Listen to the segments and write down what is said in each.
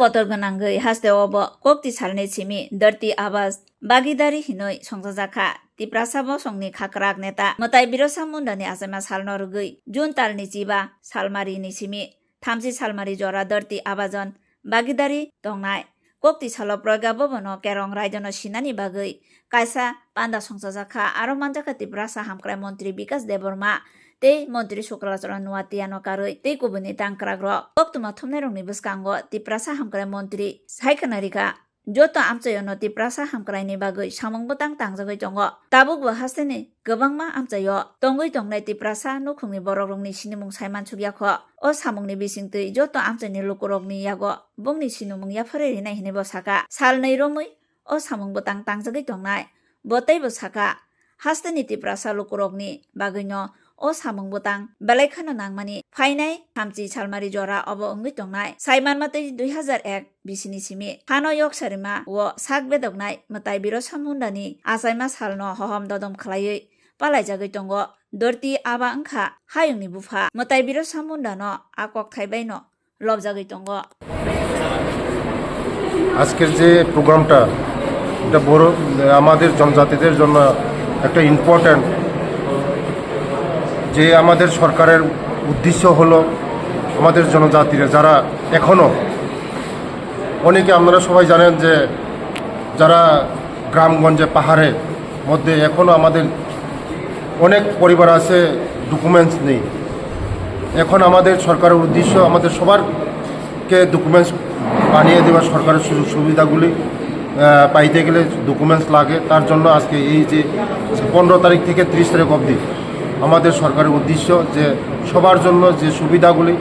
বতর গনাঙ্গৈ হাস্তেওব kokti salni chimi ধরতি আবাস বাগিদারি হিনৈ সংজাজাখা তিপ্রাসাবো সংনি খাকরাক নেতা মতাই বিরসা মুন্ডানি আসামা সালনরগৈ জুন তালনি চিবা সালমারিনি চিমি থামসি সালমারি জরা ধরতি আবাজন বাগিদারি তংনাই kokti salo প্রজ্ঞাবো বনো কেরং রাইজনো সিনানি বাগৈ কাইসা পান্দা সংজাজাখা আরো মানজাখা তিপ্রাসা হামক্রাই মন্ত্রী বিকাশ দেববর্মা tei মন্ত্রী শুক্লাচরণ নুয়াতিয়ানো কারৈ tei কুবুনি তাংক্রাগ্র বক্তমা থমনাইরংনি বসকাঙ্গো তিপ্রাসা হামক্রাই মন্ত্রী সাইখানারিকা যত আমচায়নো তিপ্রাসা হামক্রাইনি বাগৈ সামংবতাং তাংজাগৈ tongo tabukbo hasteni gobangma amchayo tongoi tongnai tiprasa nukhungni borokrokni sinimung saiman sugyakho o samungni bisingtui joto amchaini lukurokni yago bongni sinumung yaphare rinai hinebo saka salnai romui o samungbotang tangjagoi tongnai botaibo saka hasteni tiprasa lukurokni bagino o samungbotang belaikhano nangmani phainai hamchi salmari jora obo ongoi tongnai saiman matei 2001 bisini simi hano yok sarima o sak bedognai matai biro samundani asaima salno hohom dodom khlaioi palaijagoi tongo dorti aba angkha hayungni bufa matai biro samundano akok thaibaino lobjagoi tongo আজকের যে প্রোগ্রামটা এটা বড় আমাদের জনজাতিদের জন্য একটা important যে আমাদের সরকারের উদ্দেশ্য হলো আমাদের জনজাতিরা যারা এখনও অনেকে আপনারা সবাই জানেন যে যারা গ্রামগঞ্জে পাহাড়ের মধ্যে এখনও আমাদের অনেক পরিবার আছে ডকুমেন্টস নেই এখন আমাদের সরকারের উদ্দেশ্য আমাদের সবারকে ডকুমেন্টস বানিয়ে দেওয়া সরকারের সুযোগ সুবিধাগুলি পাইতে গেলে ডকুমেন্টস লাগে তার জন্য আজকে এই যে 15 তারিখ থেকে 30 তারিখ অবধি আমাদের সরকারের উদ্দেশ্য যে সবার জন্য যে সুবিধাগুলি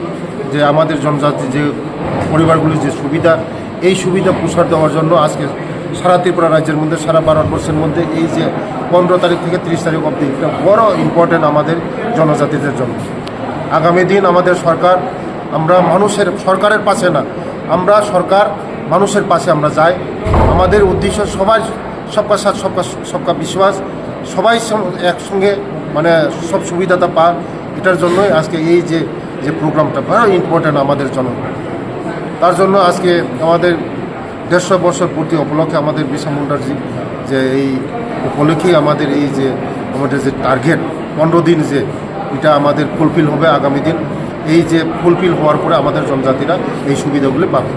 যে আমাদের জনজাতি যে পরিবারগুলি যে সুবিধা এই সুবিধা প্রসার দেওয়ার জন্য আজকে সারা ত্রিপুরা রাজ্যের মধ্যে সারা ভারতবর্ষের মধ্যে এই যে 15 তারিখ থেকে 30 তারিখ অবধি একটা বড় ইম্পর্টেন্ট আমাদের জনজাতিদের জন্য আগামী দিন আমাদের সরকার আমরা মানুষের সরকারের পাশে না আমরা সরকার মানুষের পাশে আমরা যাই আমাদের উদ্দেশ্য সবাই সবকা সাথ সবকা বিশ্বাস সবাই একসঙ্গে মানে সব সুবিধাটা পায় এটার জন্যই আজকে এই যে প্রোগ্রামটা বড় ইম্পর্টেন্ট আমাদের জন্য তার জন্য আজকে আমাদের 150 বছর পূর্তি উপলক্ষে আমাদের বিরসা মুন্ডাজি যে এই উপলক্ষেই আমাদের এই যে আমাদের যে টার্গেট 15 দিন যে এটা আমাদের ফুলফিল হবে আগামী দিন এই যে ফুলফিল হওয়ার পরে আমাদের জনজাতিরা এই সুবিধাগুলি পাবে।